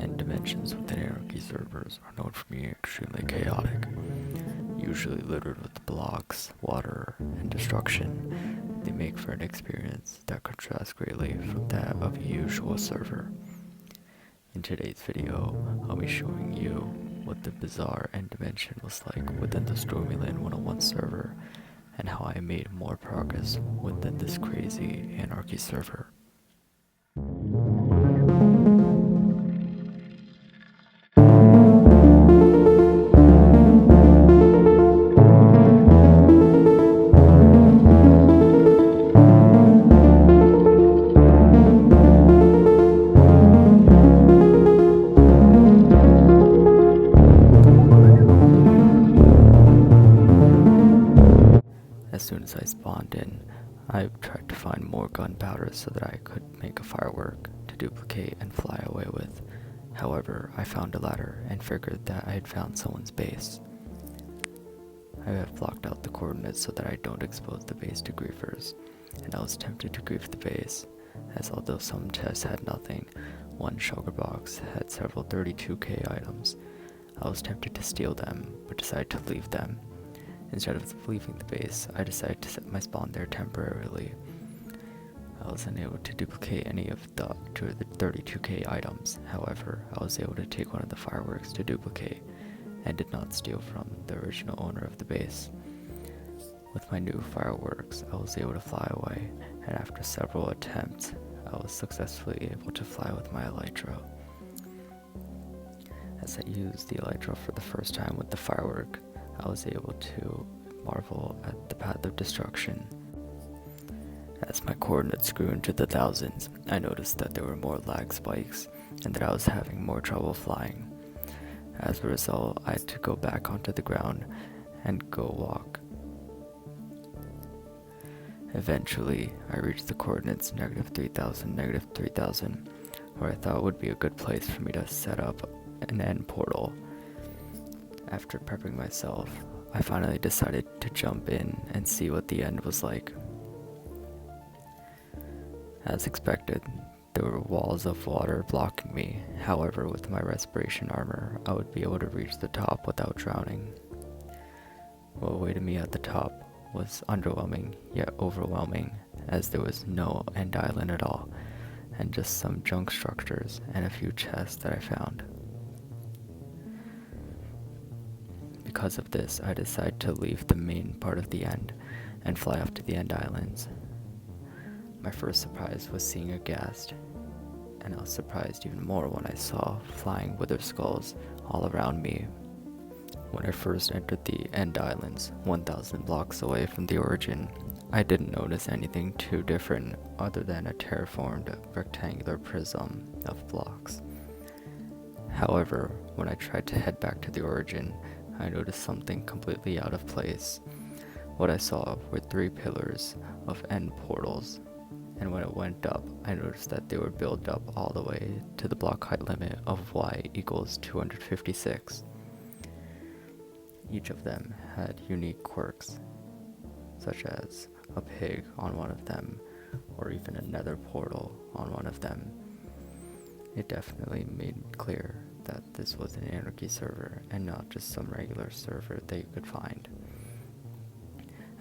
end dimensions within Anarchy servers are known for being extremely chaotic, usually littered with blocks, water, and destruction. They make for an experience that contrasts greatly from that of a usual server. In today's video, I'll be showing you what the bizarre end dimension was like within the Stormyland 101 server, and how I made more progress within this crazy Anarchy server. As soon as I spawned in, I tried to find more gunpowder so that I could make a firework to duplicate and fly away with. However, I found a ladder and figured that I had found someone's base. I have blocked out the coordinates so that I don't expose the base to griefers, and I was tempted to grief the base, as although some chests had nothing, one shulker box had several 32k items. I was tempted to steal them, but decided to leave them. Instead of leaving the base, I decided to set my spawn there temporarily. I was unable to duplicate any of the 32k items. However, I was able to take one of the fireworks to duplicate, and did not steal from the original owner of the base. With my new fireworks, I was able to fly away, and after several attempts, I was successfully able to fly with my elytra. As I used the elytra for the first time with the firework, I was able to marvel at the path of destruction. As my coordinates grew into the thousands, I noticed that there were more lag spikes and that I was having more trouble flying. As a result, I had to go back onto the ground and go walk. Eventually, I reached the coordinates -3000, -3000, where I thought would be a good place for me to set up an end portal. After prepping myself, I finally decided to jump in and see what the end was like. As expected, there were walls of water blocking me. However, with my respiration armor, I would be able to reach the top without drowning. What awaited me at the top was underwhelming, yet overwhelming, as there was no end island at all, and just some junk structures and a few chests that I found. Because of this, I decided to leave the main part of the end and fly off to the end islands. My first surprise was seeing a ghast, and I was surprised even more when I saw flying wither skulls all around me. When I first entered the end islands, 1000 blocks away from the origin, I didn't notice anything too different other than a terraformed rectangular prism of blocks. However, when I tried to head back to the origin, I noticed something completely out of place. What I saw were 3 pillars of end portals, and when it went up, I noticed that they were built up all the way to the block height limit of y equals 256. Each of them had unique quirks, such as a pig on one of them, or even a nether portal on one of them. It definitely made clear that this was an Anarchy server and not just some regular server that you could find.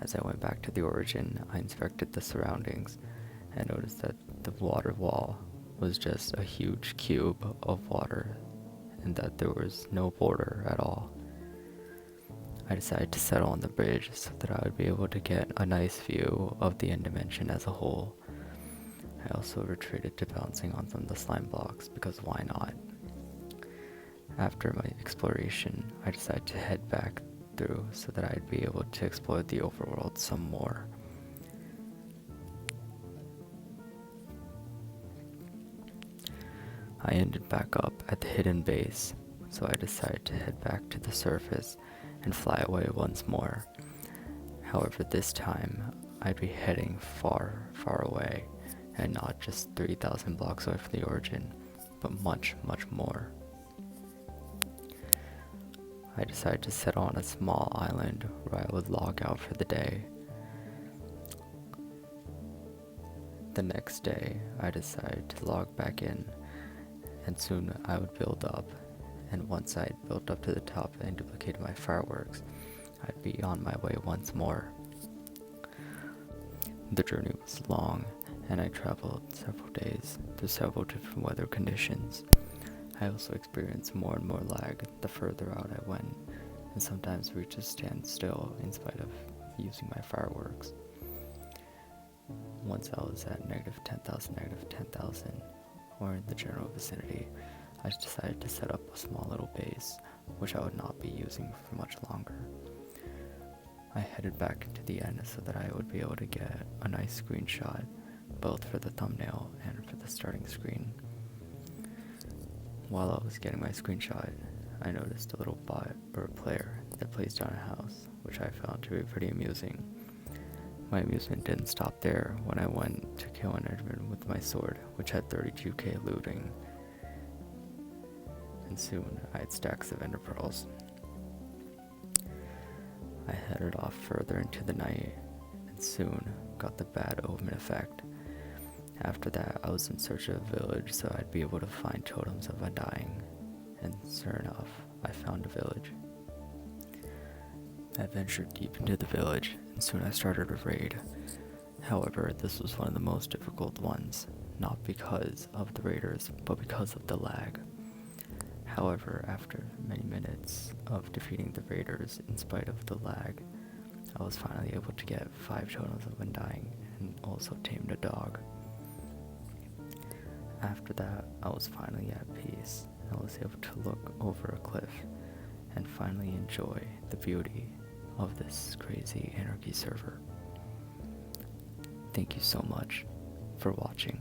As I went back to the origin, I inspected the surroundings and noticed that the water wall was just a huge cube of water and that there was no border at all. I decided to settle on the bridge so that I would be able to get a nice view of the end dimension as a whole. I also retreated to bouncing on some of the slime blocks because why not? After my exploration, I decided to head back through so that I'd be able to explore the overworld some more. I ended back up at the hidden base, so I decided to head back to the surface and fly away once more. However, this time, I'd be heading far, far away, and not just 3000 blocks away from the origin, but much, much more. I decided to settle on a small island where I would log out for the day. The next day, I decided to log back in and soon I would build up, and once I'd built up to the top and duplicated my fireworks, I'd be on my way once more. The journey was long, and I traveled several days through several different weather conditions. I also experienced more and more lag the further out I went, and sometimes reached a standstill in spite of using my fireworks. Once I was at -10,000, or in the general vicinity, I decided to set up a small little base, which I would not be using for much longer. I headed back to the end so that I would be able to get a nice screenshot, both for the thumbnail and for the starting screen. While I was getting my screenshot, I noticed a little bot or a player that plays down a house, which I found to be pretty amusing. My amusement didn't stop there when I went to kill an enderman with my sword, which had 32k looting, and soon I had stacks of ender pearls. I headed off further into the night, and soon got the bad omen effect. After that, I was in search of a village so I'd be able to find totems of undying, and sure enough, I found a village. I ventured deep into the village, and soon I started a raid. However, this was one of the most difficult ones, not because of the raiders, but because of the lag. However, after many minutes of defeating the raiders in spite of the lag, I was finally able to get 5 totems of undying and also tamed a dog. After that, I was finally at peace. I was able to look over a cliff and finally enjoy the beauty of this crazy Anarchy server. Thank you so much for watching.